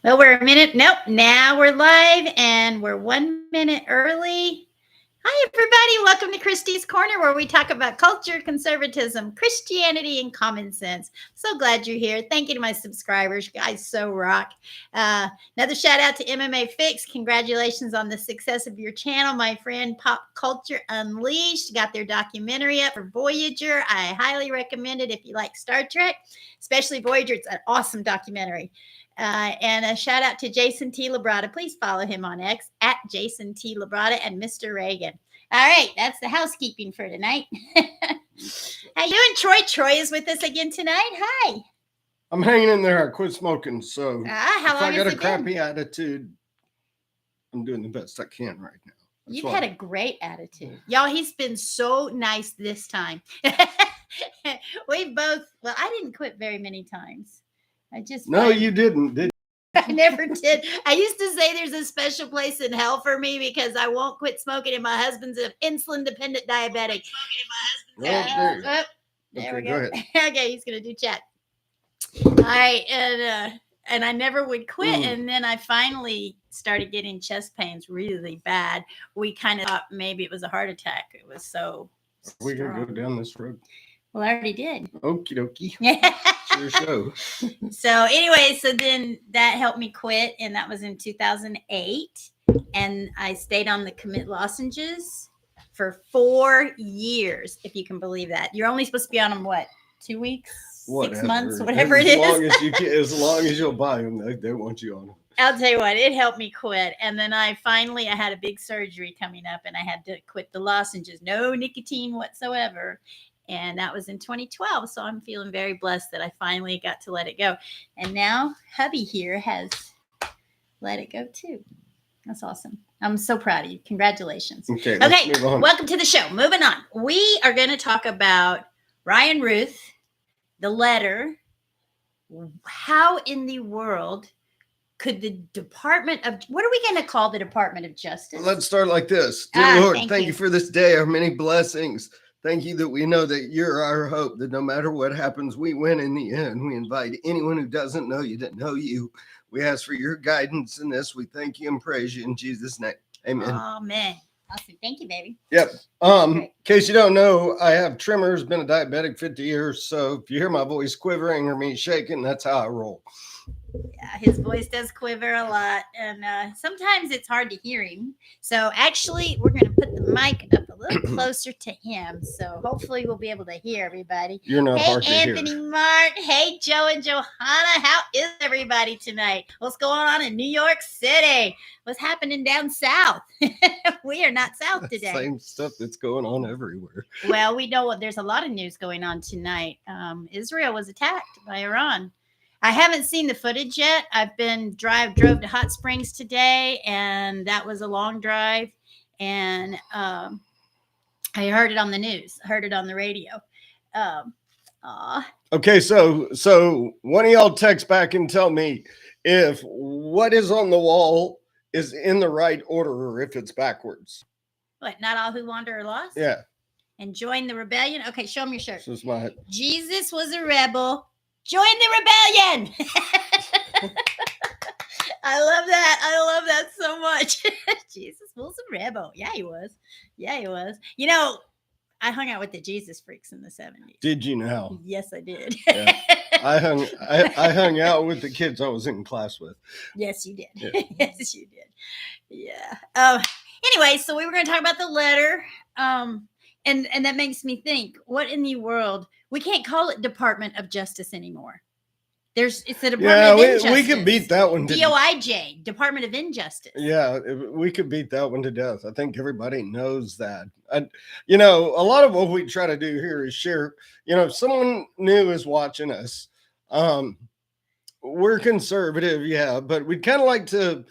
Well, we're a minute. Nope. Now we're live and we're 1 minute early. Hi, everybody. Welcome to Christie's Corner, where we talk about culture, conservatism, Christianity, and common sense. So glad you're here. Thank you to my subscribers. You guys so rock. Another shout out to MMA Fix. Congratulations on the success of your channel, my friend. Pop Culture Unleashed got their documentary up for Voyager. I highly recommend it if you like Star Trek, especially Voyager. It's an awesome documentary. And a shout out to Jason T. Labrada. Please follow him on X at Jason T. Labrada and Mr. Reagan. All right, that's the housekeeping for tonight. How you doing, Troy? Troy is with us again tonight. Hi. I'm hanging in there. I quit smoking, so how if long I got has a it crappy been? attitude, I'm doing the best I can right now. You've had a great attitude. Y'all, he's been so nice this time. We both, well, I didn't quit very many times. I just No, you didn't, did you? I never did. I used to say there's a special place in hell for me because I won't quit smoking, and my husband's an insulin-dependent diabetic. There we go. Go okay, he's gonna do chat. All right, and I never would quit, and then I finally started getting chest pains really bad. We kind of thought maybe it was a heart attack. It was so. Are we gonna go down this road? Well, I already did. Okie dokie. Sure show. So anyway, so then that helped me quit, and that was in 2008. And I stayed on the commit lozenges for 4 years, if you can believe that. You're only supposed to be on them, what, 2 weeks, whatever. 6 months, whatever it is. As long as you'll buy them, they want you on them. I'll tell you what, it helped me quit. And then I had a big surgery coming up, and I had to quit the lozenges. No nicotine whatsoever. And that was in 2012. So I'm feeling very blessed that I finally got to let it go. And now hubby here has let it go too. That's awesome. I'm so proud of you. Congratulations. Okay, welcome to the show. Moving on. We are going to talk about Ryan Routhe, the letter. How in the world could the Department of, what are we going to call the Department of Justice? Let's start like this. Dear Lord, thank you for this day, our many blessings. Thank you that we know that you're our hope, that no matter what happens, we win in the end. We invite anyone who doesn't know you to know you. We ask for your guidance in this. We thank you and praise you in Jesus' name. Amen. Amen. Awesome. Thank you, baby. Yep. In case you don't know, I have tremors, been a diabetic 50 years. So if you hear my voice quivering or me shaking, that's how I roll. Yeah, his voice does quiver a lot, and sometimes it's hard to hear him. So actually, we're going to put the mic up a little closer to him, so hopefully we'll be able to hear everybody. You're not hard to hear. Hey, Anthony Mart. Hey, Joe and Johanna. How is everybody tonight? What's going on in New York City? What's happening down south? We are not south today. Same stuff that's going on everywhere. Well, we know there's a lot of news going on tonight. Israel was attacked by Iran. I haven't seen the footage yet. I've been drove to Hot Springs today, and that was a long drive. And I heard it on the news. I heard it on the radio. Okay, so one of y'all text back and tell me if what is on the wall is in the right order or if it's backwards. What? Not all who wander are lost? Yeah. And join the rebellion? Okay, show them your shirt. This is my... Jesus was a rebel. Join the rebellion. I love that. I love that so much. Jesus was a rebel. Yeah, he was. Yeah, he was. You know, I hung out with the Jesus freaks in the 70s. Did you know? Yes, I did. Yeah. I hung out with the kids I was in class with. Yes, you did. Yeah. Yes, you did. Yeah. Anyway, so we were going to talk about the letter. And that makes me think, what in the world? We can't call it Department of Justice anymore. It's the Department of Injustice. We could beat that one. DOIJ, Department of Injustice. Yeah, we could beat that one to death. I think everybody knows that. A lot of what we try to do here is share. If someone new is watching us, we're conservative, yeah, but we'd kind of like to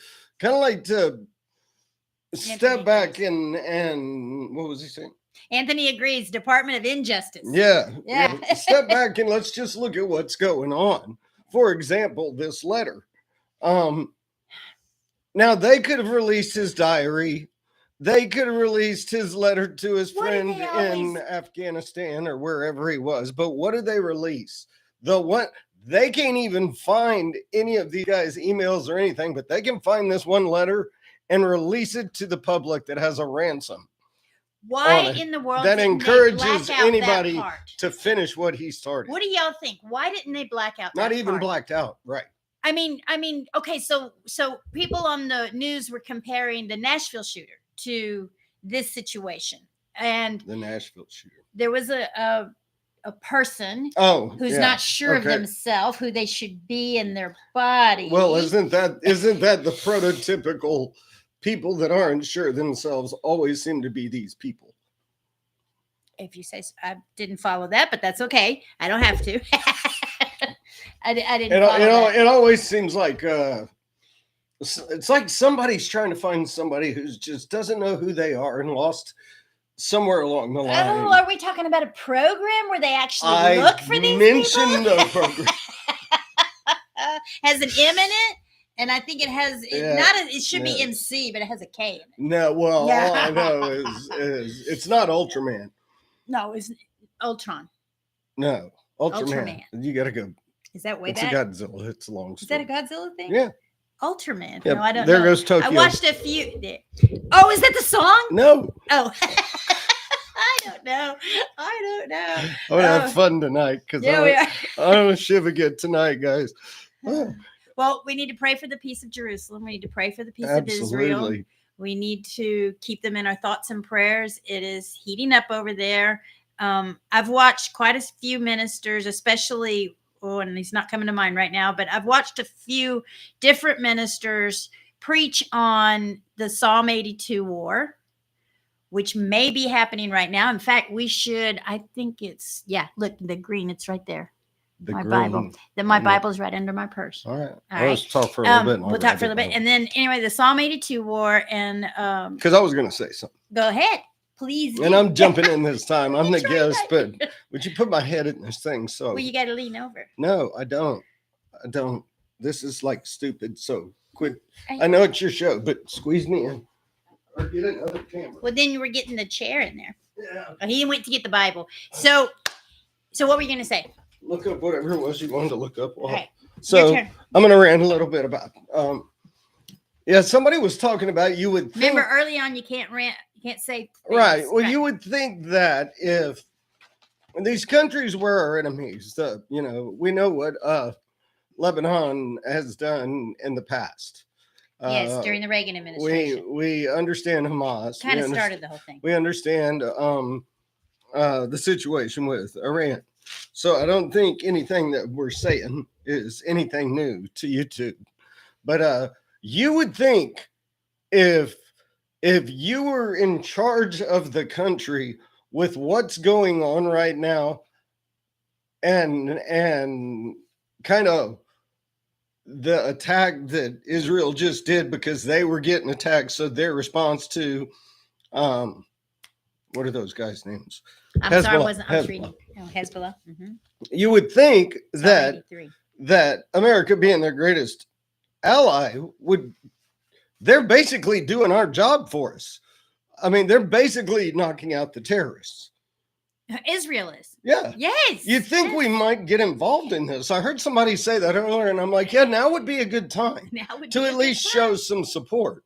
step back and what was he saying? Anthony agrees. Department of Injustice. Yeah. Step back and let's just look at what's going on. For example, this letter. Now they could have released his diary. They could have released his letter to his friend in Afghanistan or wherever he was. But what did they release? They can't even find any of these guys' emails or anything, but they can find this one letter and release it to the public that has a ransom. Why in the world that didn't encourages they black out anybody that part? to finish what he started? What do y'all think? Why didn't they black out Not that even part? blacked out, right? I mean, okay, so people on the news were comparing the Nashville shooter to this situation, and the Nashville shooter. There was a person who's not sure of themselves, who they should be in their body. Well, isn't that the prototypical people that aren't sure themselves always seem to be these people? If you say so. I didn't follow that, but that's okay. I don't have to. I didn't follow that. It always seems like it's like somebody's trying to find somebody who just doesn't know who they are and lost somewhere along the line. Oh, are we talking about a program where they actually look for these mentioned people? A program. Has an M in it, and I think it has it should be MC, but it has a K in it. No, well, all I know is it's not Ultraman. No, it's Ultron. No, Ultraman. You got to go. Is that way back? It's a Godzilla. It's a long story. Is that a Godzilla thing? Yeah. Ultraman. Yep. No, I don't know. There goes Tokyo. I watched a few. Oh, is that the song? No. Oh. I don't know. I'm going to have fun tonight because I'm going to shiv again tonight, guys. Well, we need to pray for the peace of Jerusalem. We need to pray for the peace of Israel. We need to keep them in our thoughts and prayers. It is heating up over there. I've watched quite a few ministers, especially, and he's not coming to mind right now, but I've watched a few different ministers preach on the Psalm 82 war, which may be happening right now. In fact, we should, I think it's, look, the green, it's right there. My Bible. My Bible's right under my purse. All right. Let's talk for a little bit. We'll talk for a little bit. And then anyway, the Psalm 82 war and because I was going to say something. Go ahead. Please. And I'm jumping in this time. I'm the guest, but would you put my head in this thing? So well, you got to lean over. No, I don't. This is like stupid. So quit. I know it's your show, but squeeze me in. Or get another camera. Well, then you were getting the chair in there. Yeah. He went to get the Bible. So what were you going to say? Look up whatever it was you wanted to look up. Well, okay. So I'm going to rant a little bit about. Somebody was talking about you would think, remember early on you can't rant, you can't say things, right. Well, you would think that if these countries were our enemies, we know what Lebanon has done in the past. Yes, during the Reagan administration. We understand Hamas. Kind of started the whole thing. We understand the situation with Iran. So I don't think anything that we're saying is anything new to YouTube. But you would think if you were in charge of the country with what's going on right now and kind of the attack that Israel just did because they were getting attacked. So their response to, what are those guys' names? I'm Hezbollah. Sorry, I was reading. Oh, Hezbollah. Mm-hmm. You would think that America being their greatest ally they're basically doing our job for us. I mean, they're basically knocking out the terrorists. Israel is. Yeah. Yes. You think we might get involved in this? I heard somebody say that earlier, and I'm like, yeah, now would be a good time to at least show some support.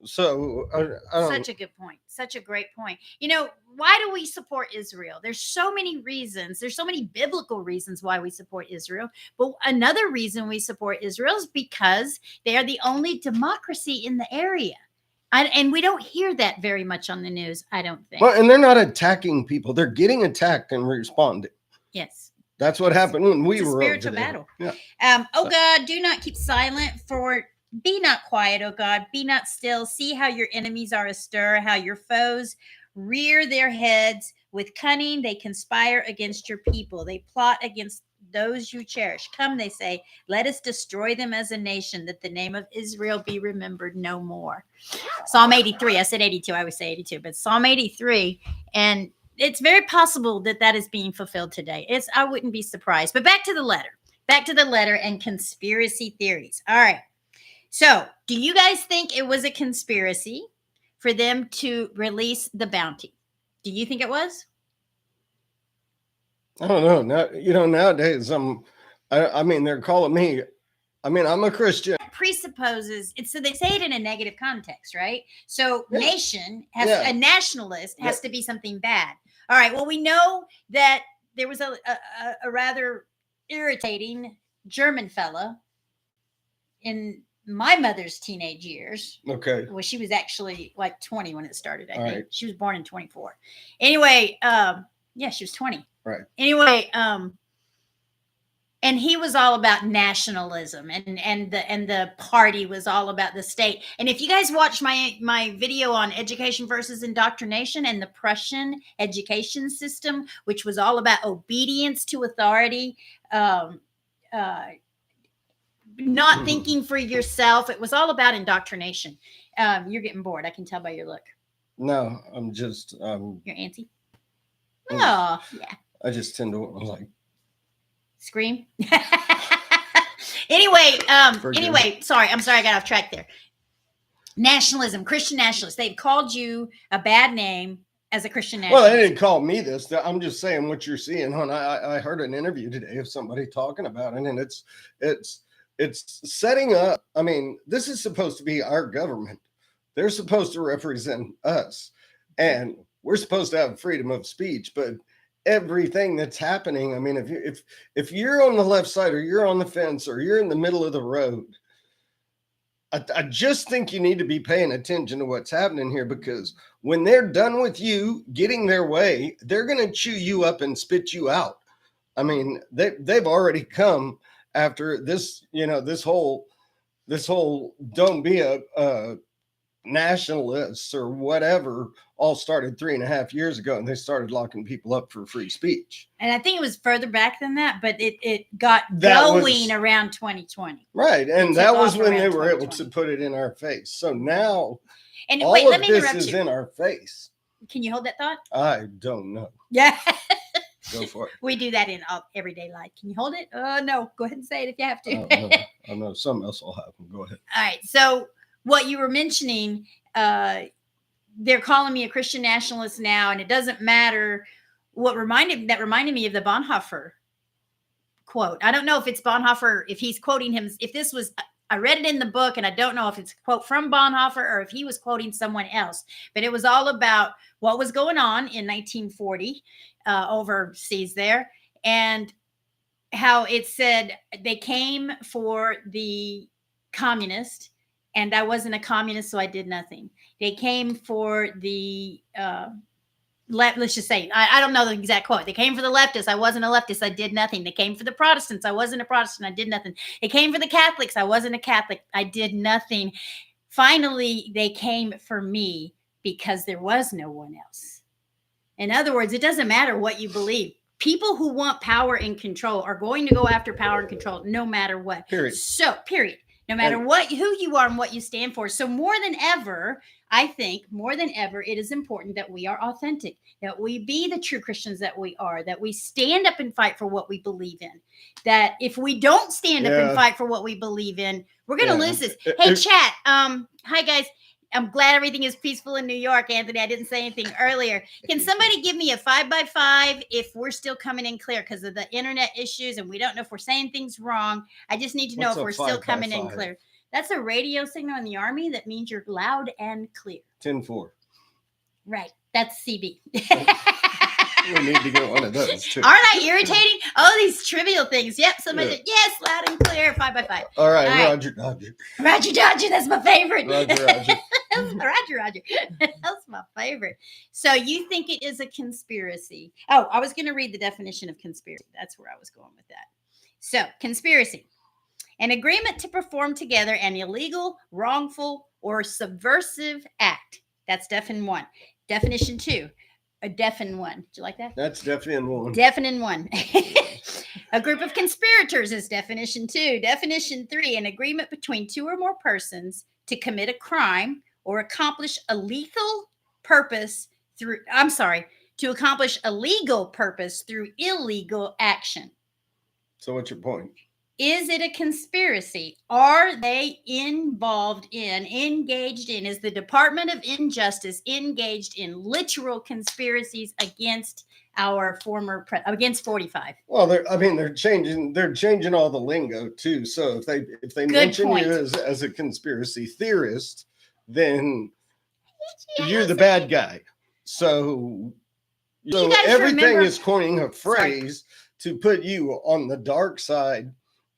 So, such a good point. Such a great point. Why do we support Israel? There's so many reasons. There's so many biblical reasons why we support Israel. But another reason we support Israel is because they are the only democracy in the area. And we don't hear that very much on the news, I don't think. Well, and they're not attacking people. They're getting attacked and responding. Yes. That's what happened when we were spiritual battle. Yeah. Oh, God, do not keep silent, be not quiet, oh God, be not still. See how your enemies are astir, how your foes rear their heads. With cunning, they conspire against your people. They plot against those you cherish. Come, they say, let us destroy them as a nation, that the name of Israel be remembered no more. Psalm 83. I said 82. I always say 82, but Psalm 83. And it's very possible that is being fulfilled today. I wouldn't be surprised. But back to the letter and conspiracy theories. All right. So, do you guys think it was a conspiracy for them to release the bounty? Do you think it was? I don't know. Now, nowadays I'm I mean, they're calling me. I mean, I'm a Christian. Presupposes it's, so they say it in a negative context, right? So Yeah. nation has Yeah. a nationalist has to be something bad. All right. Well, we know that there was a rather irritating German fella in my mother's teenage years. Okay. Well, she was actually like 20 when it started. I think right. she was born in 24. Anyway, yeah, she was 20. Right. Anyway, and he was all about nationalism, and the party was all about the state. And if you guys watch my video on education versus indoctrination and the Prussian education system, which was all about obedience to authority, not thinking for yourself, it was all about indoctrination. You're getting bored, I can tell by your look. No, I'm just you're antsy. Oh yeah, I just tend to like scream. Anyway, sorry, I'm sorry, I got off track there. Nationalism, Christian nationalists, they've called you a bad name as a Christian nationalist. Well, they didn't call me this. I'm just saying what you're seeing, hon. I heard an interview today of somebody talking about it, and it's setting up. I mean, this is supposed to be our government. They're supposed to represent us, and we're supposed to have freedom of speech, but everything that's happening, I mean, if you're on the left side, or you're on the fence, or you're in the middle of the road, I just think you need to be paying attention to what's happening here, because when they're done with you getting their way, they're going to chew you up and spit you out. I mean, they've already come after this, this whole don't be a nationalists or whatever all started 3.5 years ago, and they started locking people up for free speech. And I think it was further back than that, but it got going around 2020. Right. And that was when they were able to put it in our face. So now and all wait, of let me this is in our face. Can you hold that thought? I don't know. Yeah. Go for it. We do that in everyday life. Can you hold it? No. Go ahead and say it if you have to. I know something else will happen. Go ahead. All right. So what you were mentioning, they're calling me a Christian nationalist now, and it doesn't matter what reminded me of the Bonhoeffer quote. I don't know if it's Bonhoeffer, if he's quoting him, if this was, I read it in the book, and I don't know if it's a quote from Bonhoeffer or if he was quoting someone else, but it was all about what was going on in 1940 overseas there, and how it said they came for the communist, and I wasn't a communist, so I did nothing. They came for the let's just say, I don't know the exact quote. They came for the leftists. I wasn't a leftist. I did nothing. They came for the Protestants. I wasn't a Protestant. I did nothing. They came for the Catholics. I wasn't a Catholic. I did nothing. Finally, they came for me because there was no one else. In other words, it doesn't matter what you believe. People who want power and control are going to go after power and control no matter what. Period. So, period. No matter who you are and what you stand for. So more than ever, I think more than ever, it is important that we are authentic, that we be the true Christians that we are, that we stand up and fight for what we believe in. That if we don't stand up and fight for what we believe in, we're going to lose this. Hey, chat. Hi, guys. I'm glad everything is peaceful in New York, Anthony. I didn't say anything earlier. Can somebody give me a 5x5 if we're still coming in clear because of the internet issues and we don't know if we're saying things wrong? I just need to know if we're still coming in clear. That's a radio signal in the Army that means you're loud and clear. 10-4. Right. That's CB. We need to get one of those too. Aren't I irritating? Oh, these trivial things. Yep. Somebody said, yes, loud and clear, 5x5. All right. Roger Dodger. Roger Dodger. That's my favorite. Roger. Roger. That's my favorite. So you think it is a conspiracy? Oh, I was going to read the definition of conspiracy. That's where I was going with that. So conspiracy, an agreement to perform together an illegal, wrongful, or subversive act. That's definition 1. Definition 2. A deafened one. Did you like that? That's deafened one. Deafened one. A group of conspirators is definition 2. Definition 3, an agreement between 2 or more persons to commit a crime or accomplish a lethal purpose through, to accomplish a legal purpose through illegal action. So what's your point? Is it a conspiracy? Are they involved in, engaged in, is the Department of Injustice engaged in literal conspiracies against our former, against 45? Well, they're changing all the lingo too. So if they Good mention point. you as a conspiracy theorist, then you're the bad guy. So everything is coining a phrase to put you on the dark side.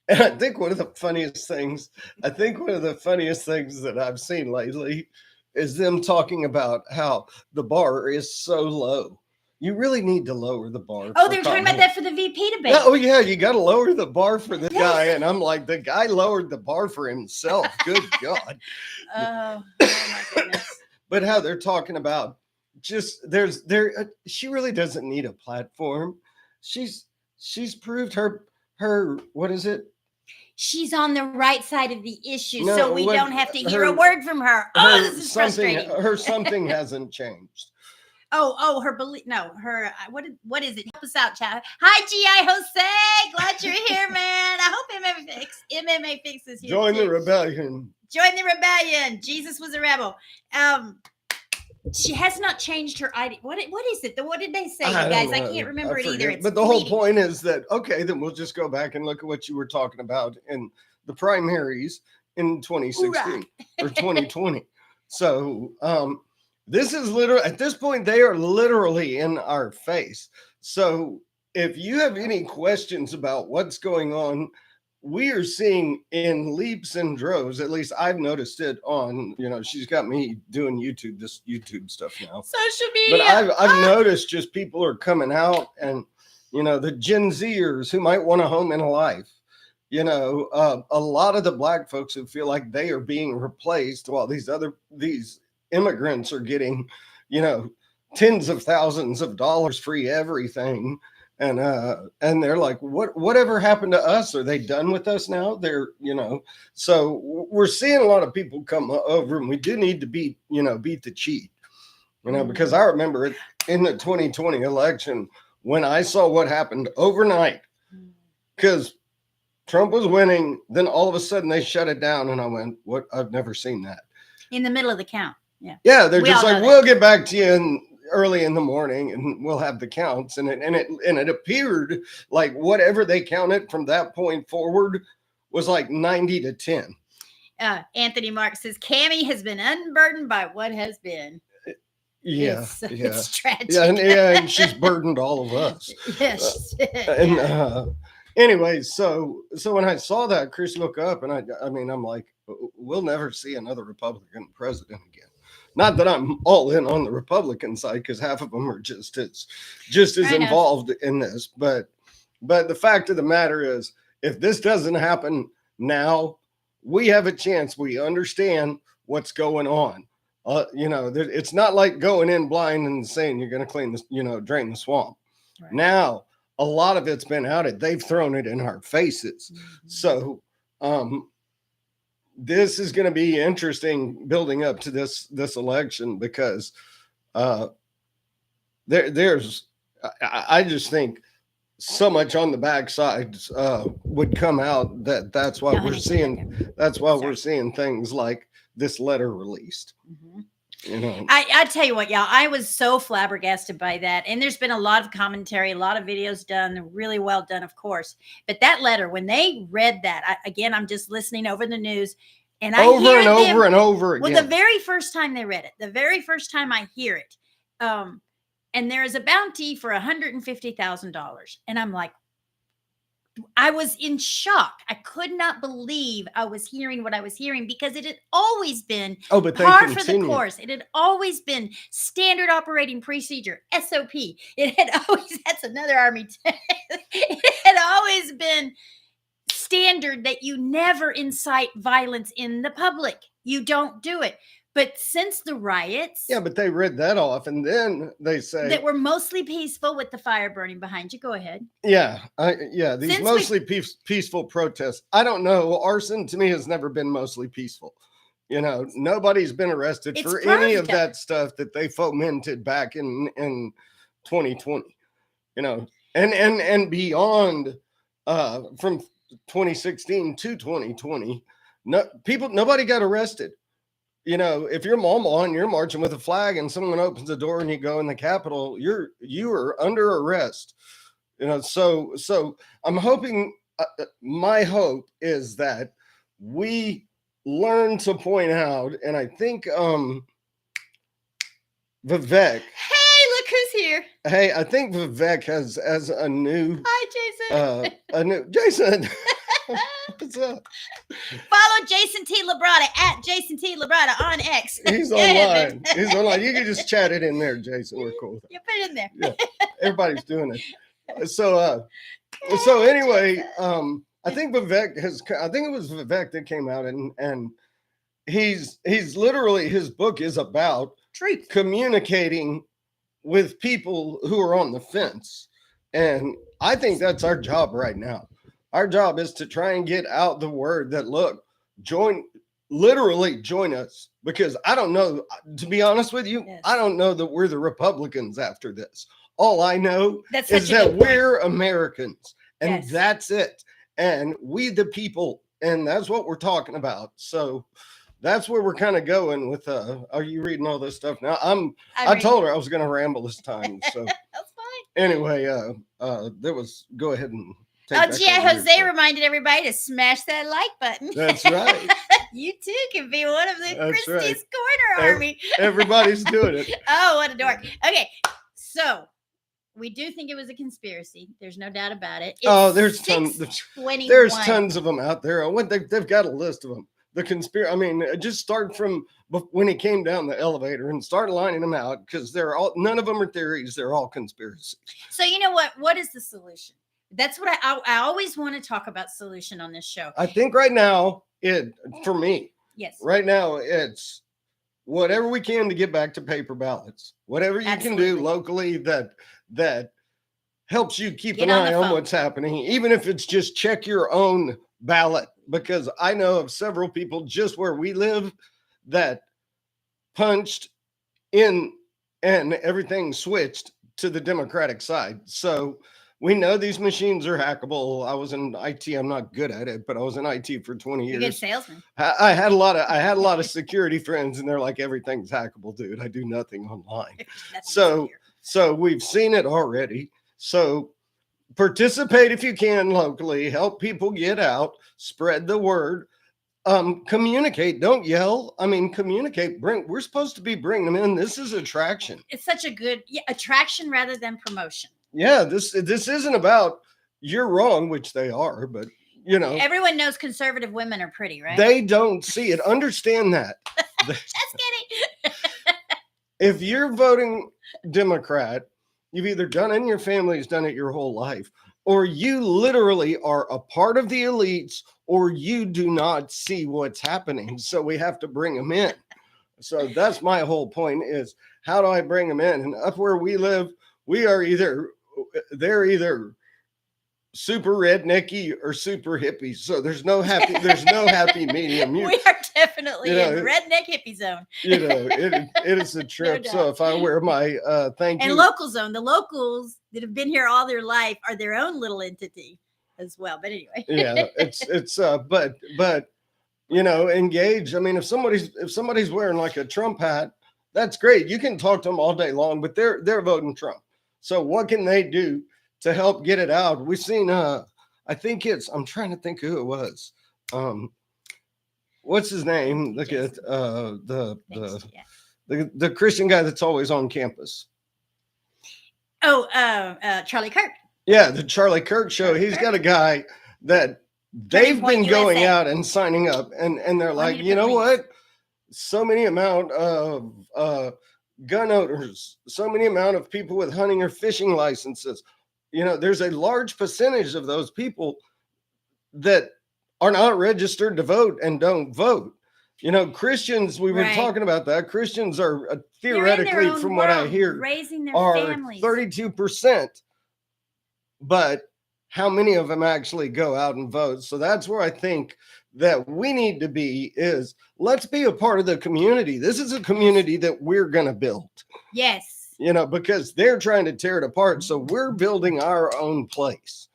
And I think one of the funniest things that I've seen lately is them talking about how the bar is so low. You really need to lower the bar. Oh, they're talking about that for the VP debate. Oh, yeah, you got to lower the bar for this guy. And I'm like, the guy lowered the bar for himself. Good God. Oh my goodness. But how they're talking about just she really doesn't need a platform. She's proved her what is it? She's on the right side of the issue, so we don't have to hear a word from her. Oh, this is frustrating. Her something hasn't changed. Oh, her belief. No, her. What is it? Help us out, chat. Hi, GI Jose. Glad you're here, man. I hope MMA fixes you. Join the rebellion. Join the rebellion. Jesus was a rebel. She has not changed her idea. What is it? What did they say, you guys? I can't remember it either. But the whole point is that, okay, then we'll just go back and look at what you were talking about in the primaries in 2016 or 2020. So this is literally, at this point, they are literally in our face. So if you have any questions about what's going on, we are seeing in leaps and droves, at least I've noticed it on, she's got me doing this YouTube stuff now. Social media. But I've noticed just people are coming out and, the Gen Zers who might want a home and a life, a lot of the Black folks who feel like they are being replaced while these immigrants are getting, tens of thousands of dollars free everything. And they're like, whatever happened to us? Are they done with us now? So we're seeing a lot of people come over, and we do need to beat the cheat, because I remember it in the 2020 election when I saw what happened overnight, because Trump was winning. Then all of a sudden they shut it down. And I went, what? I've never seen that. In the middle of the count. Yeah. Yeah. They're just like, we'll get back to you early in the morning and we'll have the counts. And it appeared like whatever they counted from that point forward was like 90-10. Anthony Mark says Cammie has been unburdened by what has been. Yeah. It's tragic. And she's burdened all of us. Yes. Anyway, so when I saw that, Chris looked up and I'm like, we'll never see another Republican president again. Not that I'm all in on the Republican side, because half of them are just as involved in this. But the fact of the matter is, if this doesn't happen now, we have a chance. We understand what's going on. It's not like going in blind and saying you're going to clean this, drain the swamp. Right. Now, a lot of it's been outed. They've thrown it in our faces. Mm-hmm. So, this is going to be interesting building up to this election, because I just think so much on the backside would come out that's why we're seeing things like this letter released. Mm-hmm. I tell you what, y'all, I was so flabbergasted by that. And there's been a lot of commentary, a lot of videos done, really well done, of course. But that letter, when they read that, I'm just listening over the news, and I hear them over and over again. Well, the very first time they read it, the very first time I hear it, and there is a bounty for $150,000. And I'm like, I was in shock. I could not believe I was hearing what I was hearing, because it had always been par for the course. It had always been standard operating procedure, SOP. It had always, that's another Army. It had always been standard that you never incite violence in the public. You don't do it. But since the riots... Yeah, but they read that off, and then they say... that were mostly peaceful with the fire burning behind you. Go ahead. Yeah, these mostly peaceful protests. I don't know. Arson, to me, has never been mostly peaceful. Nobody's been arrested for any of that stuff that they fomented back in 2020. And beyond, from 2016 to 2020, nobody got arrested. If you're Mama and you're marching with a flag and someone opens the door and you go in the Capitol, you are under arrest. So I'm hoping, my hope is that we learn to point out, and I think Vivek. Hey, look who's here. Hey, I think Vivek has a new. Hi, Jason. A new Jason. What's up? Follow Jason T. Labrada at Jason T. Labrada on X. He's online. He's online. You can just chat it in there, Jason. We're cool. You put it in there. Yeah, everybody's doing it. So anyway, I think Vivek I think it was Vivek that came out and he's literally, his book is about truth, communicating with people who are on the fence. And I think that's our job right now. Our job is to try and get out the word that, look, join us, because I don't know, to be honest with you, yes. I don't know that we're the Republicans after this. All I know is that we're Americans, and yes. That's it. And we the people, and that's what we're talking about. So that's where we're kind of going with, are you reading all this stuff now? I told her I was going to ramble this time. So that's fine. Anyway, go ahead and Jose reminded everybody to smash that like button. That's right. You too can be one of the Christie's Corner Army. Everybody's doing it. Oh, what a dork. Okay, so we do think it was a conspiracy. There's no doubt about it. There's tons. There's tons of them out there. They've got a list of them. The conspiracy. I mean, just start from when he came down the elevator and start lining them out, because none of them are theories. They're all conspiracies. So you know what? What is the solution? That's what I always want to talk about solution on this show. I think right now, for me, yes, right now it's whatever we can to get back to paper ballots. Whatever you can do locally that helps you keep an eye on what's happening, even if it's just check your own ballot. Because I know of several people just where we live that punched in and everything switched to the Democratic side. So we know these machines are hackable. I was in IT. I'm not good at it, but I was in IT for 20 years. You're a good salesman. I had a lot of security friends, and they're like, everything's hackable, dude. I do nothing online. So we've seen it already. So participate if you can locally. Help people get out. Spread the word. Communicate. Don't yell. I mean, communicate. We're supposed to be bringing them in. This is attraction. It's such a good attraction rather than promotion. Yeah, this isn't about you're wrong, which they are, but everyone knows conservative women are pretty, right? They don't see it. Understand that. Just kidding. If you're voting Democrat, you've either done it and your family's done it your whole life, or you literally are a part of the elites, or you do not see what's happening. So we have to bring them in. So that's my whole point, is how do I bring them in? And up where we live, they're either super rednecky or super hippie. So there's no happy medium. We are definitely in redneck hippie zone. It is a trip. No, so if I wear my thank you. And local zone, the locals that have been here all their life are their own little entity as well. But anyway. Yeah, it's but engage. I mean, if somebody's wearing like a Trump hat, that's great. You can talk to them all day long, but they're voting Trump. So what can they do to help get it out? We've seen, I'm trying to think who it was. What's his name? Look at the Christian guy that's always on campus. Charlie Kirk. Yeah, the Charlie Kirk show. He's got a guy that they've been going out and signing up, and they're like, you know what? So many amount of gun owners, so many amount of people with hunting or fishing licenses. There's a large percentage of those people that are not registered to vote and don't vote. Christians, we were talking about that. Christians are theoretically, from what I hear, raising their are families. 32%. But how many of them actually go out and vote? So that's where I think that we need to be, is let's be a part of the community. This is a community that we're going to build. Yes. Because they're trying to tear it apart. So we're building our own place.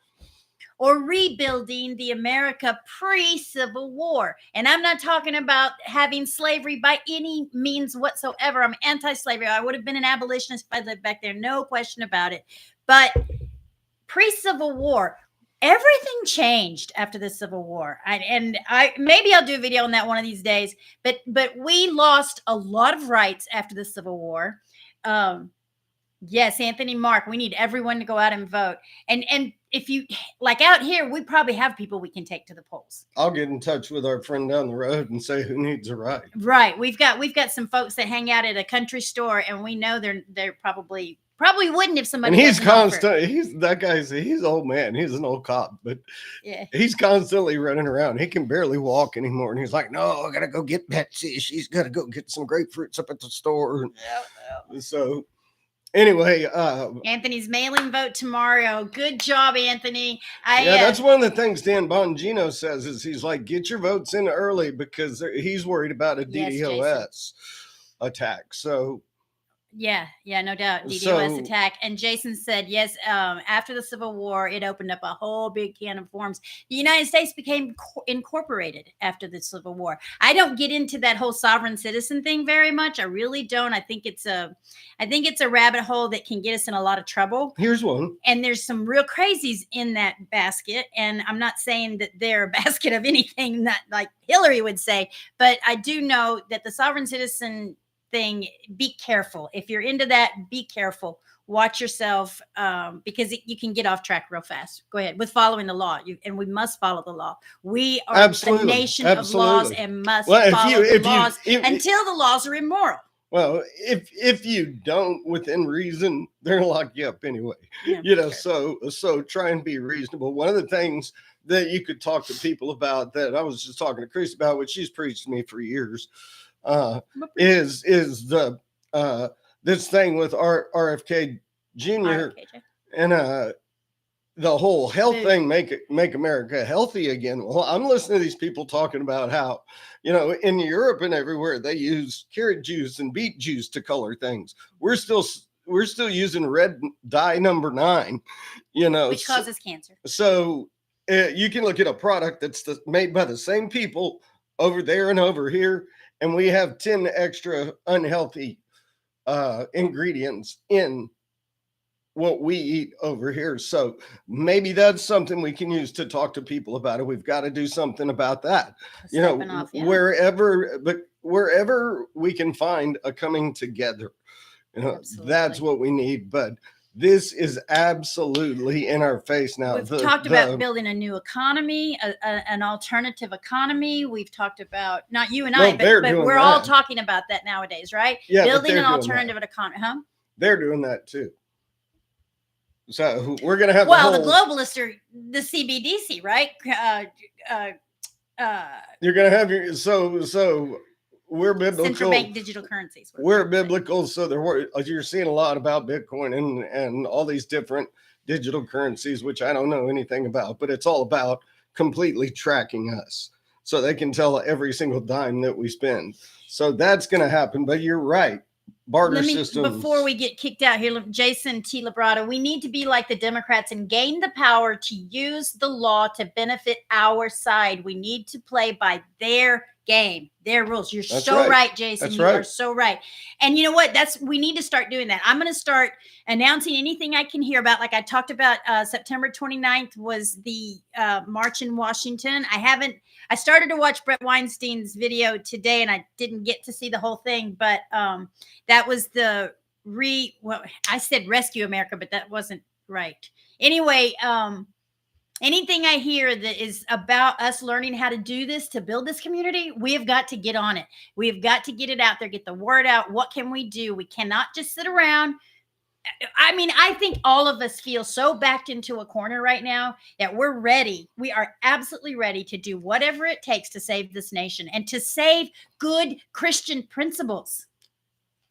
or rebuilding the America pre-Civil War. And I'm not talking about having slavery by any means whatsoever. I'm anti-slavery. I would have been an abolitionist if I lived back there, no question about it. But pre-Civil War, everything changed after the Civil War. And maybe I'll do a video on that one of these days. But we lost a lot of rights after the Civil War. Yes, Anthony, Mark, we need everyone to go out and vote. And if you like out here, we probably have people we can take to the polls. I'll get in touch with our friend down the road and say who needs a ride. Right. We've got some folks that hang out at a country store, and we know they're probably wouldn't if somebody. And he's constant. He's an old man. He's an old cop, but yeah, he's constantly running around. He can barely walk anymore, and he's like, "No, I gotta go get Betsy. She's gotta go get some grapefruits up at the store." Yep. So. Anyway, Anthony's mailing vote tomorrow. Good job, Anthony. That's one of the things Dan Bongino says is he's like, get your votes in early because he's worried about a DDoS attack. So. Yeah, no doubt. DDoS attack. And Jason said, yes, after the Civil War, it opened up a whole big can of worms. The United States became incorporated after the Civil War. I don't get into that whole sovereign citizen thing very much. I really don't. I think it's a rabbit hole that can get us in a lot of trouble. Here's one. And there's some real crazies in that basket. And I'm not saying that they're a basket of anything that like Hillary would say, but I do know that the sovereign citizen thing, be careful. If you're into that, be careful. Watch yourself, because you can get off track real fast. Go ahead with following the law, and we must follow the law. We are a nation of laws and must follow the laws until the laws are immoral. Well, if you don't within reason, they're gonna lock you up anyway. Yeah, so try and be reasonable. One of the things that you could talk to people about that I was just talking to Chris about, which she's preached to me for years. Is the this thing with RFK Jr. and the whole health thing, make America healthy again. Well, I'm listening to these people talking about how, in Europe and everywhere they use carrot juice and beet juice to color things. We're still using red dye number 9, which causes cancer. So you can look at a product that's made by the same people over there and over here. And we have 10 extra unhealthy ingredients in what we eat over here. So maybe that's something we can use to talk to people about it. We've got to do something about that. Wherever we can find a coming together, that's what we need. But this is absolutely in our face now. We've talked about building a new economy, an alternative economy. We've talked about, not you and I, but we're all talking about that nowadays, right? Yeah, building an alternative economy, huh? They're doing that too. So we're going to have the globalists are the CBDC, right? You're going to have so we're biblical. Central bank digital currencies. We're biblical, so you're seeing a lot about Bitcoin and all these different digital currencies, which I don't know anything about, but it's all about completely tracking us, so they can tell every single dime that we spend. So that's going to happen. But you're right, barter systems. Before we get kicked out here, Jason T. Labrada, we need to be like the Democrats and gain the power to use the law to benefit our side. We need to play by their game, their rules. You're so right, Jason. You are so right. And you know what? We need to start doing that. I'm going to start announcing anything I can hear about. Like I talked about, September 29th was the march in Washington. I started to watch Brett Weinstein's video today, and I didn't get to see the whole thing, but that was I said Rescue America, but that wasn't right. Anyway, anything I hear that is about us learning how to do this, to build this community, we have got to get on it. We have got to get it out there, get the word out. What can we do? We cannot just sit around. I mean, I think all of us feel so backed into a corner right now that we're ready. We are absolutely ready to do whatever it takes to save this nation and to save good Christian principles.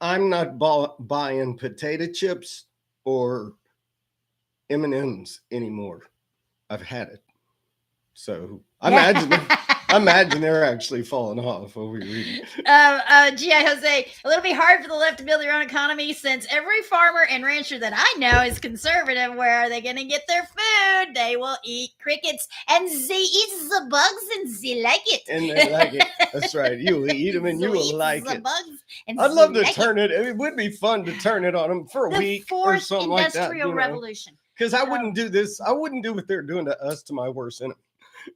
I'm not buying potato chips or M&Ms anymore. I've had it. So I imagine they're actually falling off while we read. G.I. Jose, a little bit hard for the left to build their own economy since every farmer and rancher that I know is conservative. Where are they going to get their food? They will eat crickets and they eat the bugs and they like it. And they like it. That's right. You will eat them and you will like the it. Bugs and I'd love to turn it. It would be fun to turn it on them for a week or something like that. The fourth industrial revolution. Because I wouldn't do this. I wouldn't do what they're doing to us to my worst enemy.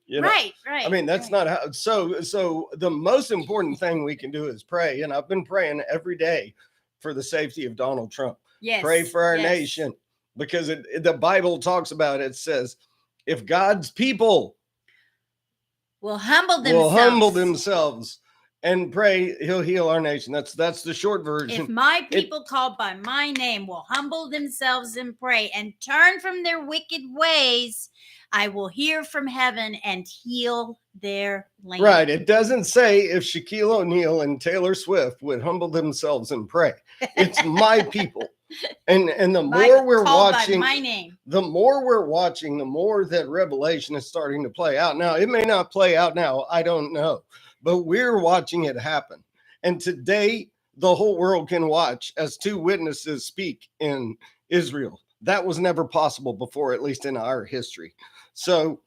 You know? Right. I mean, that's not how. So the most important thing we can do is pray. And I've been praying every day for the safety of Donald Trump. Yes. Pray for our nation, because the Bible talks about it. It says, if God's people will humble themselves and pray, he'll heal our nation. That's the short version. If my people called by my name will humble themselves and pray and turn from their wicked ways, I will hear from heaven and heal their land. Right. It doesn't say if Shaquille O'Neal and Taylor Swift would humble themselves and pray. It's my people. And the more we're watching, by my name. The more we're watching, the more that Revelation is starting to play out. Now, it may not play out now. I don't know. But we're watching it happen. And today, the whole world can watch as two witnesses speak in Israel. That was never possible before, at least in our history. So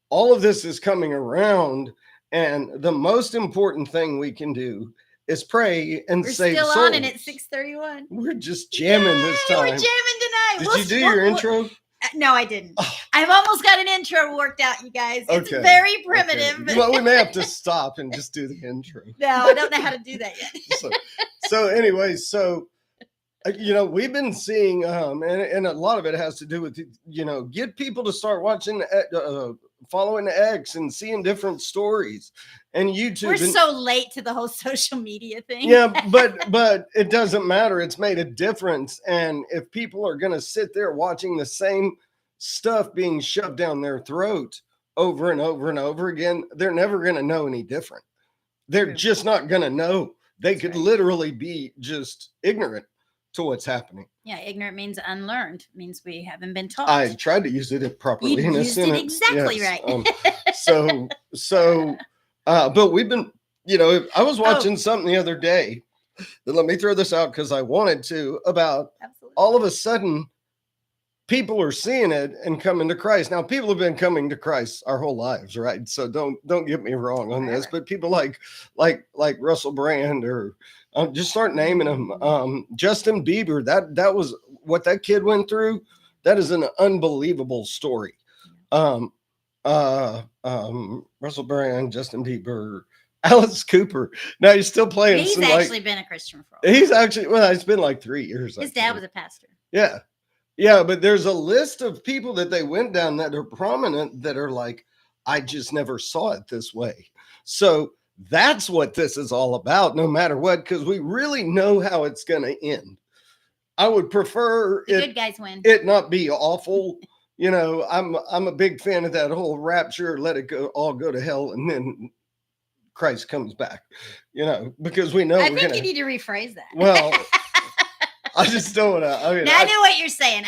all of this is coming around. And the most important thing we can do is pray and save souls. We're still on it at 6:31. We're just jamming this time. We're jamming tonight. Did you do your intro? No, I didn't. Oh. I've almost got an intro worked out, you guys. It's very primitive. Okay. Well, we may have to stop and just do the intro. No, I don't know how to do that yet. so anyway, we've been seeing, and a lot of it has to do with, get people to start watching, following X and seeing different stories and YouTube. We're so late to the whole social media thing. Yeah, but it doesn't matter. It's made a difference. And if people are going to sit there watching the same stuff being shoved down their throat over and over and over again, they're never going to know any different. They're just not going to know. They could literally be just ignorant to what's happening. Yeah, ignorant means unlearned. It means we haven't been taught. I tried to use it properly. You used it exactly right. But we've been, I was watching something the other day. Let me throw this out because I wanted to, about all of a sudden people are seeing it and coming to Christ. Now, people have been coming to Christ our whole lives, right? So don't get me wrong on this, but people like Russell Brand, or just start naming them. Justin Bieber, that was what that kid went through. That is an unbelievable story. Russell Brand, Justin Bieber, Alice Cooper. Now he's still playing. He's actually been a Christian for a while. He's actually, it's been like 3 years. His dad was a pastor. Yeah. Yeah, but there's a list of people that they went down that are prominent that are like, I just never saw it this way. So that's what this is all about, no matter what, because we really know how it's going to end. I would prefer good guys win. It not be awful. I'm a big fan of that whole rapture, let it go, all go to hell, and then Christ comes back. Because we know. I think you need to rephrase that. Well. I just don't want to. I know what you're saying.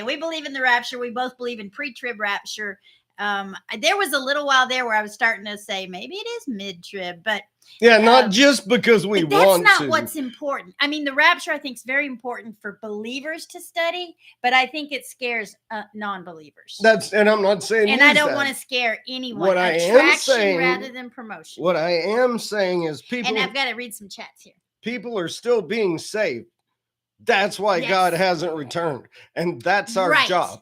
We believe in the rapture. We both believe in pre-trib rapture. There was a little while there where I was starting to say maybe it is mid-trib, but not just because we want to. That's not what's important. I mean, the rapture I think is very important for believers to study, but I think it scares non-believers. And I'm not saying. And I don't want to scare anyone. What I am saying, rather than promotion. What I am saying is people. And I've got to read some chats here. People are still being saved. That's why God hasn't returned. And that's our job.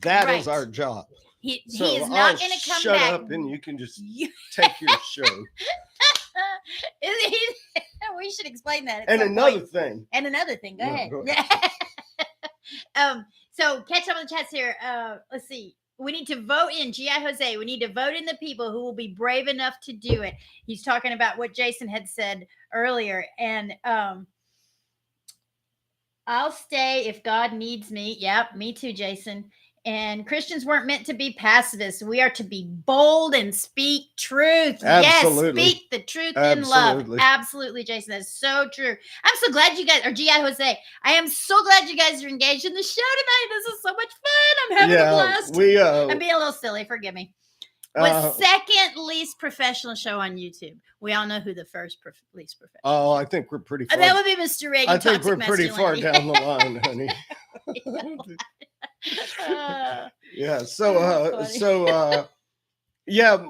That is our job. He is not going to come shut back. Shut up and you can just take your show. We should explain that. And another thing. Go ahead. So catch up on the chats here. Let's see. We need to vote in G.I. Jose. We need to vote in the people who will be brave enough to do it. He's talking about what Jason had said earlier. And I'll stay if God needs me. Yep, me too, Jason. And Christians weren't meant to be pacifists. We are to be bold and speak truth. Absolutely. Yes, speak the truth in love. Absolutely, Jason. That's so true. I'm so glad you guys, or G.I. Jose, I am so glad you guys are engaged in the show tonight. This is so much fun. I'm having a blast. I'm being a little silly. Forgive me. What's second least professional show on YouTube? We all know who the first least professional. Oh, I think we're pretty far. That would be Mr. Reagan. I think we're pretty far down the line, honey. Yeah.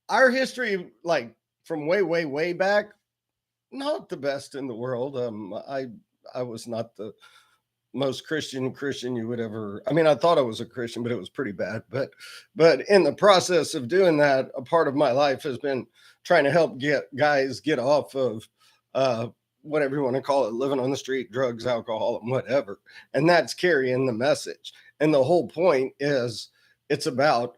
Our history, like from way back, not the best in the world. I was not the most Christian you would ever. I mean, I thought I was a Christian, but it was pretty bad. But in the process of doing that, a part of my life has been trying to help guys get off of whatever you want to call it, living on the street, drugs, alcohol, and whatever. And that's carrying the message. And the whole point is it's about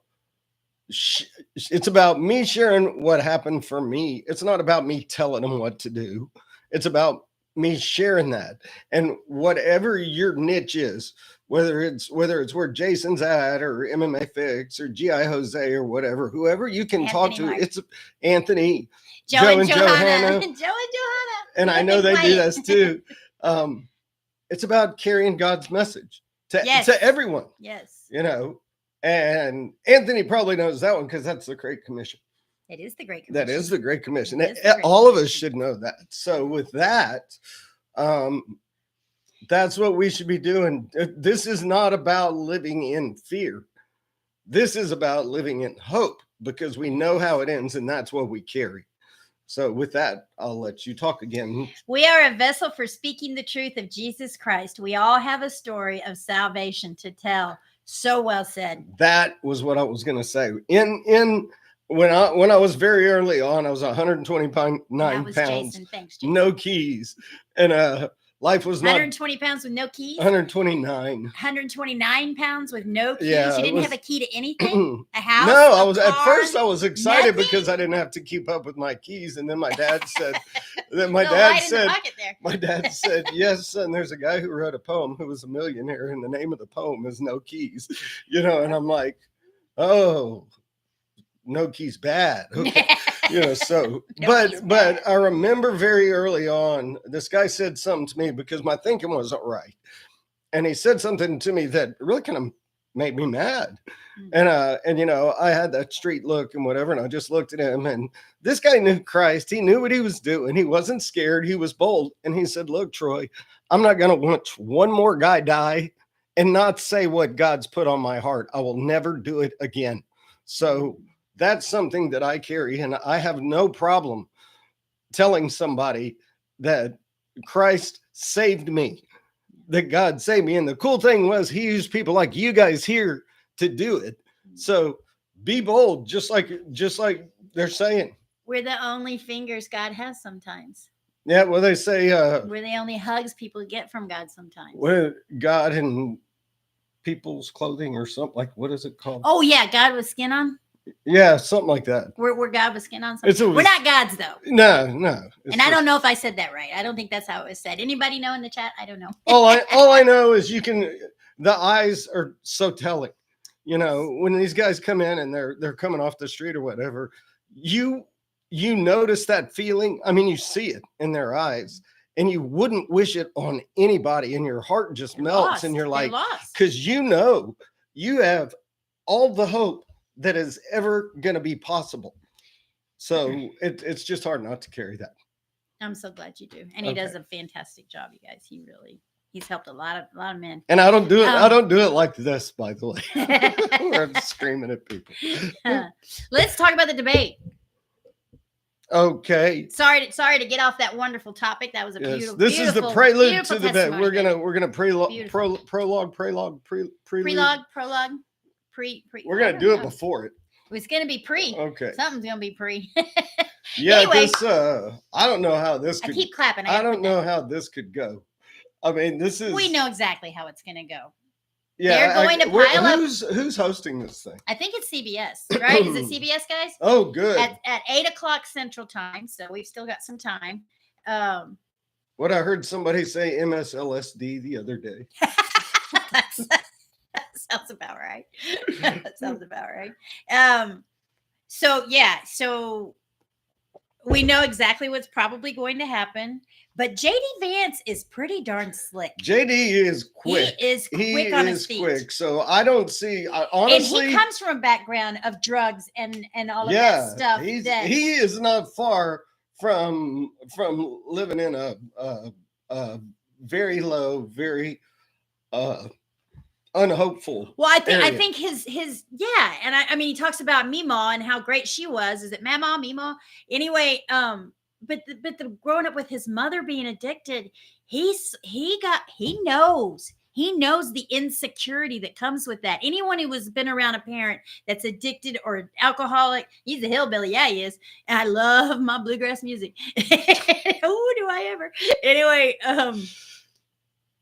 me sharing what happened for me. It's not about me telling them what to do. It's about me sharing that. And whatever your niche is, whether it's where Jason's at or MMA Fix or GI Jose or whatever, whoever you can talk to, it's Anthony, Joe and Johanna. And I know they do this too. It's about carrying God's message to everyone. Yes. You know, and Anthony probably knows that one because that's the Great Commission. It is the Great Commission. That is the Great Commission. All of us should know that. So with that, that's what we should be doing. This is not about living in fear. This is about living in hope because we know how it ends and that's what we carry. So with that, I'll let you talk again. We are a vessel for speaking the truth of Jesus Christ. We all have a story of salvation to tell. So well said. That was what I was going to say. When I was very early on, I was 129 pounds, Jason. Thanks, Jason. No keys, and life was not 120 pounds with no keys. 129. 129 pounds with no keys. Yeah, you didn't have a key to anything. A house. No, I was car, at first. I was excited because I didn't have to keep up with my keys, and then my dad said, my dad said, yes, son. There's a guy who wrote a poem who was a millionaire, and the name of the poem is No Keys. You know, and I'm like, oh. No keys bad. Okay. You know, so but I remember very early on, this guy said something to me because my thinking wasn't right. And he said something to me that really kind of made me mad. And you know, I had that street look and whatever, and I just looked at him, and this guy knew Christ. He knew what he was doing. He wasn't scared. He was bold. And he said, look, Troy, I'm not going to watch one more guy die and not say what God's put on my heart. I will never do it again. So that's something that I carry, and I have no problem telling somebody that Christ saved me, that God saved me. And the cool thing was he used people like you guys here to do it. So be bold, just like they're saying. We're the only fingers God has sometimes. Yeah, well, they say we're the only hugs people get from God sometimes. Well, God and people's clothing or something, like, what is it called? Oh yeah, God with skin on. Yeah, something like that. We're God with skin on. We're not gods, though. No. And I don't know if I said that right. I don't think that's how it was said. Anybody know in the chat? I don't know. all I know is the eyes are so telling. You know, when these guys come in and they're coming off the street or whatever, you notice that feeling. I mean, you see it in their eyes, and you wouldn't wish it on anybody, and your heart just melts, and you're like, because you know you have all the hope that is ever going to be possible. So it's just hard not to carry that. I'm so glad you do. And he does a fantastic job, you guys. He's helped a lot of men. And I don't do it. I don't do it like this, by the way. Where I'm screaming at people. Let's talk about the debate. Okay. Sorry to get off that wononderful topic. That was a beautiful. This is the prelude to the debate. We're gonna prologue. We're gonna do it before it. It's gonna be pre. Okay. Something's gonna be pre. Yeah. Anyway, I don't know how this could. I keep clapping. I don't know how this could go. I mean, this is. We know exactly how it's gonna go. Yeah. They're going to pile up. Who's hosting this thing? I think it's CBS, right? Is it CBS, guys? Oh, good. At 8:00 Central Time, so we've still got some time. What I heard somebody say MSLSD the other day. That sounds about right. That sounds about right. So We know exactly what's probably going to happen. But JD Vance is pretty darn slick. JD is quick. He is quick on his feet. Quick. So I don't see, honestly. And he comes from a background of drugs and all of that stuff. He is not far from living in a very low, very unhopeful. Well, I think his yeah, and I mean he talks about Mima and how great she was. Is it Mama, Mima? Anyway, but the growing up with his mother being addicted, he knows the insecurity that comes with that. Anyone who has been around a parent that's addicted or alcoholic, he's a hillbilly. Yeah, he is. And I love my bluegrass music. Oh, do I ever? Anyway,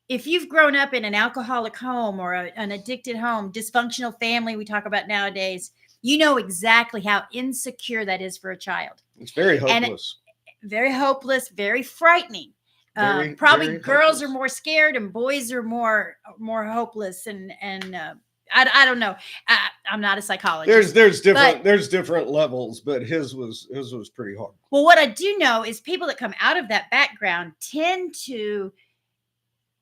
if you've grown up in an alcoholic home or an addicted home, dysfunctional family we talk about nowadays, you know exactly how insecure that is for a child. It's very hopeless. Very hopeless, very frightening. Probably very girls hopeless. Are more scared and boys are more hopeless and I don't know. I'm not a psychologist. There's different levels, but his was pretty hard. Well, what I do know is people that come out of that background tend to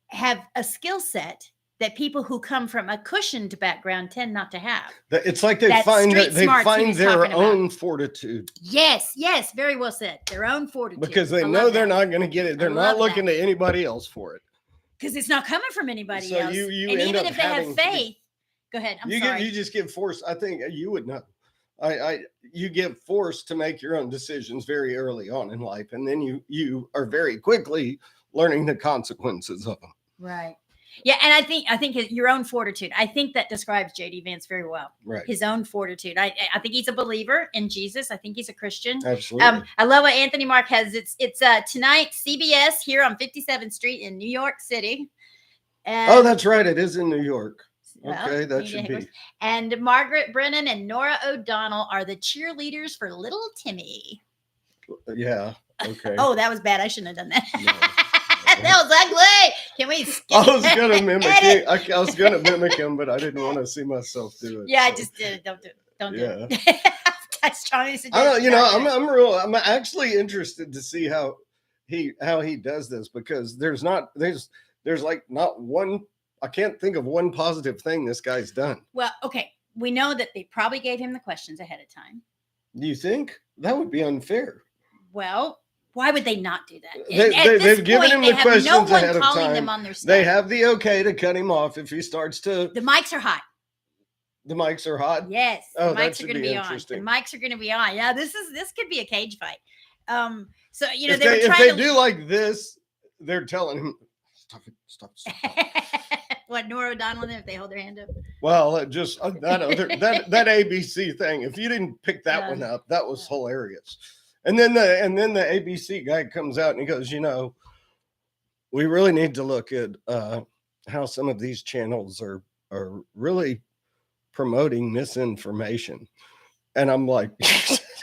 have a skill set that people who come from a cushioned background tend not to have. It's like they find their own fortitude. Yes, very well said. Their own fortitude. Because they know they're not going to get it. They're not looking to anybody else for it. Because it's not coming from anybody else. You and even if they have faith, go ahead. I'm sorry. You just get forced. I think you would know. You get forced to make your own decisions very early on in life, and then you are very quickly learning the consequences of them. Right. Yeah, and I think your own fortitude. I think that describes JD Vance very well. Right. His own fortitude. I think he's a believer in Jesus. I think he's a Christian. Absolutely. I love what Anthony Mark has. It's tonight CBS here on 57th Street in New York City. And, that's right. It is in New York. Okay, that should be. And Margaret Brennan and Nora O'Donnell are the cheerleaders for little Timmy. Yeah. Okay. Oh, that was bad. I shouldn't have done that. No. That was ugly. Can we skip? I was gonna mimic him, but I didn't want to see myself do it. Yeah, I just did it. Don't do it. Don't do it. That's trying to suggest. I'm actually interested to see how he does this, because there's like not one. I can't think of one positive thing this guy's done. Well, okay, we know that they probably gave him the questions ahead of time. Do you think that would be unfair? Well, why would they not do that? They've given him the questions ahead of time. Them on their stuff. They have the okay to cut him off if he starts to. The mics are hot. The mics are hot. Yes, the mics are going to be on. The mics are going to be on. Yeah, this could be a cage fight. So if they do like this, they're telling him stop. What, Nora O'Donnell and them, if they hold their hand up? Well, just that ABC thing. If you didn't pick that one up, that was hilarious. And then the ABC guy comes out and he goes, we really need to look at how some of these channels are really promoting misinformation. And I'm like,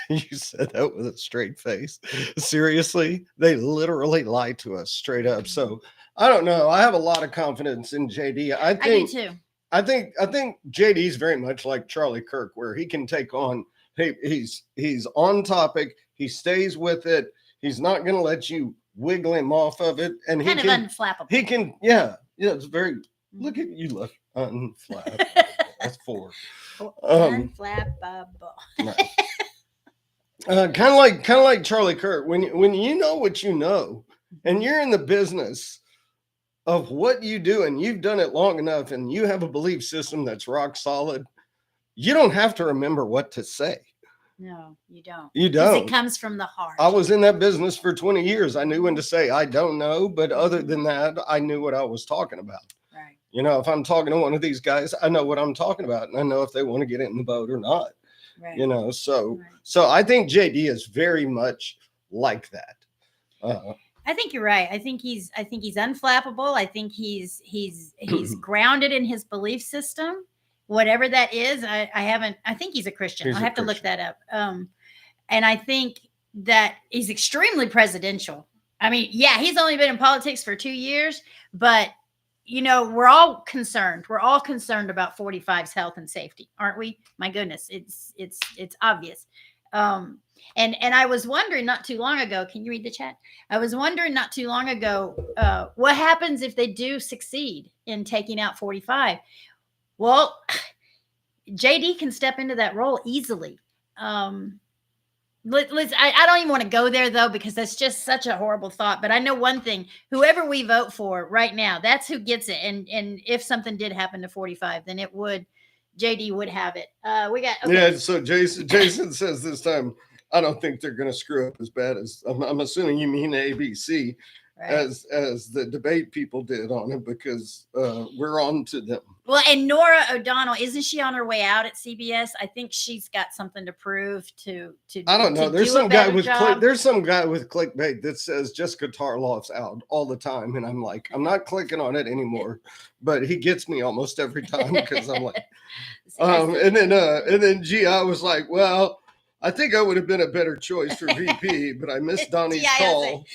you said that with a straight face. Seriously? They literally lied to us straight up. So I don't know. I have a lot of confidence in JD. I do too. I think JD's very much like Charlie Kirk, where he can take on. He's on topic. He stays with it. He's not going to let you wiggle him off of it. And unflappable. He can, yeah. It's very. Look at you, look unflappable. That's 4. Unflappable. Kind of like Charlie Kirk. When you know what you know, and you're in the business of what you do, and you've done it long enough, and you have a belief system that's rock solid, you don't have to remember what to say. No, you don't. You don't. It comes from the heart. I was in that business for 20 years. I knew when to say, I don't know. But other than that, I knew what I was talking about. Right. If I'm talking to one of these guys, I know what I'm talking about. And I know if they want to get in the boat or not. Right. So I think JD is very much like that. I think you're right. I think he's unflappable. I think he's grounded in his belief system. Whatever that is, I think he's a Christian. I'll have to look that up. And I think that he's extremely presidential. I mean, yeah, he's only been in politics for 2 years, but we're all concerned. We're all concerned about 45's health and safety, aren't we? My goodness, it's obvious. And I was wondering not too long ago, can you read the chat? I was wondering not too long ago, what happens if they do succeed in taking out 45? Well, JD can step into that role easily. I don't even want to go there though, because that's just such a horrible thought. But I know one thing: whoever we vote for right now, that's who gets it. And if something did happen to 45, then it would, JD would have it. We got okay. Yeah. So Jason says this time, I don't think they're going to screw up as bad as I'm assuming you mean ABC. Right. As the debate people did on it, because we're on to them. Well, and Nora O'Donnell, isn't she on her way out at CBS? I think she's got something to prove to I don't know. There's some guy with there's some guy with clickbait that says Jessica Tarloff's out all the time, and I'm like, I'm not clicking on it anymore, but he gets me almost every time because I'm like, and then GI was like, well, I think I would have been a better choice for VP, but I missed Donnie's call.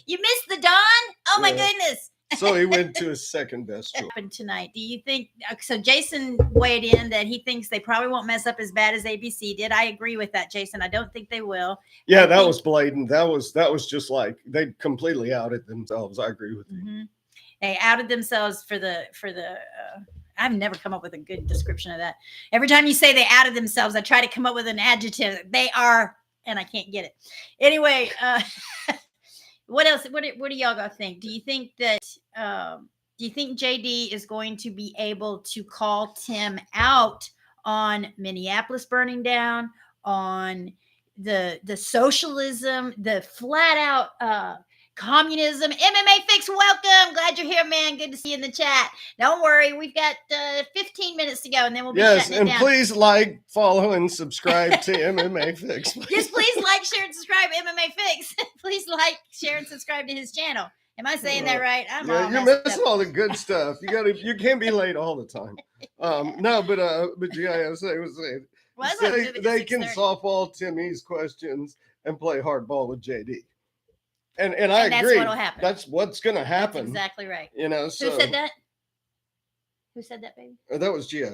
You missed the Don? Oh my goodness. So he went to his second best choice. Happened tonight. Do you think so? Jason weighed in that he thinks they probably won't mess up as bad as ABC did. I agree with that, Jason. I don't think they will. Yeah, that was blatant. That was just like they completely outed themselves. I agree with you. They outed themselves for the I've never come up with a good description of that. Every time you say they outed themselves, I try to come up with an adjective. They are, and I can't get it. Anyway, what else? What do y'all got think? Do you think that do you think JD is going to be able to call Tim out on Minneapolis burning down, on the socialism, the flat out communism? MMA Fix, welcome. Glad you're here, man. Good to see you in the chat. Don't worry, we've got 15 minutes to go, and then we'll be shutting it down. Yes, and please like, follow, and subscribe to MMA Fix. Yes, please like, share, and subscribe to MMA Fix. Please like, share, and subscribe to his channel. Am I saying that right? You're missing all the good stuff. You can't be late all the time. No, but GISA was saying they can softball Timmy's questions and play hardball with JD. And I agree. That's what'll happen. That's what's going to happen. That's exactly right. You know. So, who said that? Who said that, baby? That was GI.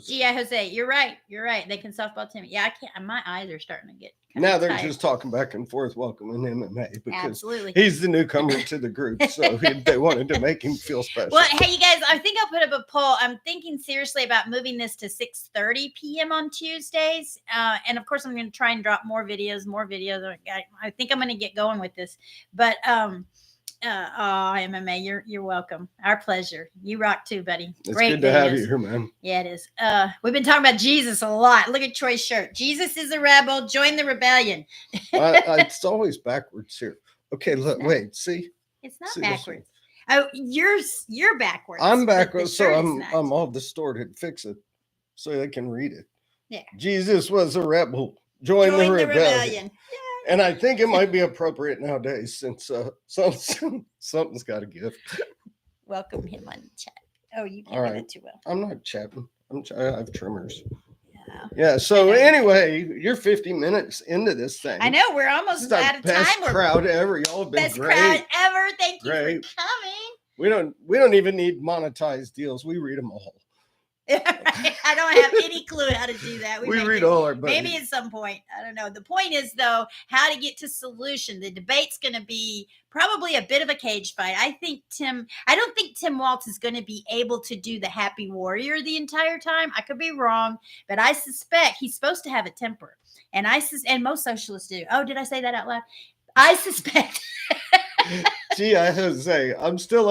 GI Jose. You're right. You're right. They can softball Timmy. Yeah, I can't. My eyes are starting to get. Now they're just talking back and forth, welcoming MMA because absolutely he's the newcomer to the group, so they wanted to make him feel special. Well, hey, you guys, I think I'll put up a poll. I'm thinking seriously about moving this to 6:30 p.m. on Tuesdays, and of course, I'm going to try and drop more videos. I think I'm going to get going with this, but MMA, you're welcome. Our pleasure. You rock too, buddy. It's great good to have you here, man. Yeah, it is. We've been talking about Jesus a lot. Look at Troy's shirt. Jesus is a rebel. Join the rebellion. It's always backwards here. Okay, look, wait, see? It's not backwards. Oh, you're backwards. I'm backwards, so I'm all distorted. Fix it so they can read it. Yeah. Jesus was a rebel. Join the rebellion. Yeah. And I think it might be appropriate nowadays since something's got to give. Welcome him on the chat. Oh, you can't do it too well. I'm not chatting. I have trimmers. Yeah. So anyway, you're 50 minutes into this thing. I know we're almost out of time. Best crowd ever. Y'all have been best great. Crowd ever. Thank you for coming. We don't even need monetized deals. We read them all. I don't have any clue how to do that. We read all our buddies. Maybe at some point. I don't know. The point is, though, how to get to solution. The debate's going to be probably a bit of a cage fight. I don't think Tim Walz is going to be able to do the happy warrior the entire time. I could be wrong, but I suspect he's supposed to have a temper. And most socialists do. Oh, did I say that out loud? I suspect. G.I. Jose. I'm still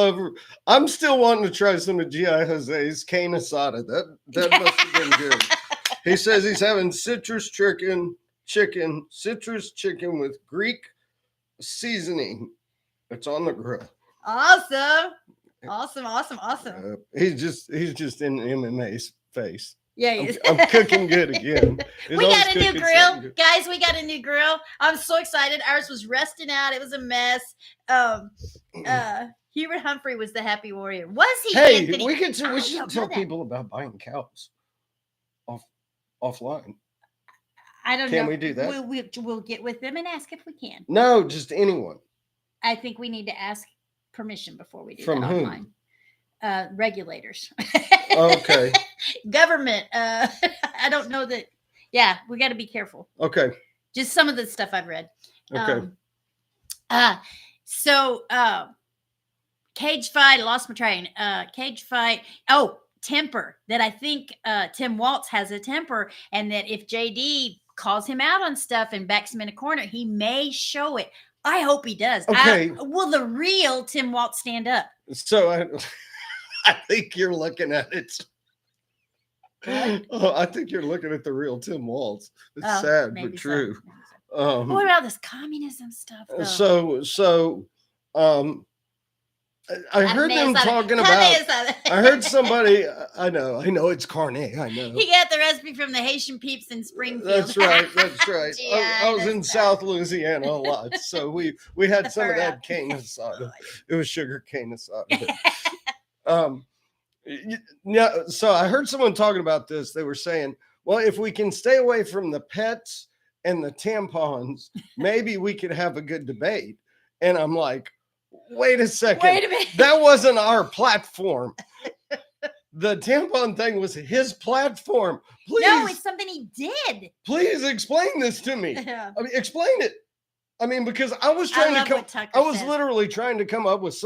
wanting to try some of G.I. Jose's cane asada. That must have been good. He says he's having citrus chicken with Greek seasoning. It's on the grill. Awesome. He's just in MMA's face. Yeah, I'm cooking good again. We got a new grill, guys. We got a new grill. I'm so excited. Ours was rusting out. It was a mess. Hubert Humphrey was the happy warrior. Was he? Hey, Anthony? we should tell people about buying cows offline. I don't know. Can we do that? We'll get with them and ask if we can. No, just anyone. I think we need to ask permission before we do From that whom? online. Regulators. Okay. Government. I don't know that. Yeah, we got to be careful. Okay. Just some of the stuff I've read. Okay. Cage fight. I lost my train. Cage fight. Oh, temper. That I think Tim Waltz has a temper, and that if JD calls him out on stuff and backs him in a corner, he may show it. I hope he does. Okay. Will the real Tim Waltz stand up? So I think you're looking at it. Oh, I think you're looking at the real Tim Waltz. It's sad, but true. What about this communism stuff, though? I heard them talking about. I heard somebody. I know it's carne. I know. He got the recipe from the Haitian peeps in Springfield. That's right. I was in South Louisiana a lot, so we had some of that cane asada. It was sugar cane asada. Yeah. So I heard someone talking about this. They were saying, well, if we can stay away from the pets and the tampons, maybe we could have a good debate. And I'm like, wait a second. Wait a minute. That wasn't our platform. The tampon thing was his platform. Please. No, it's something he did. Please explain this to me. Yeah. I mean, explain it. I mean, because I was literally trying to come up with some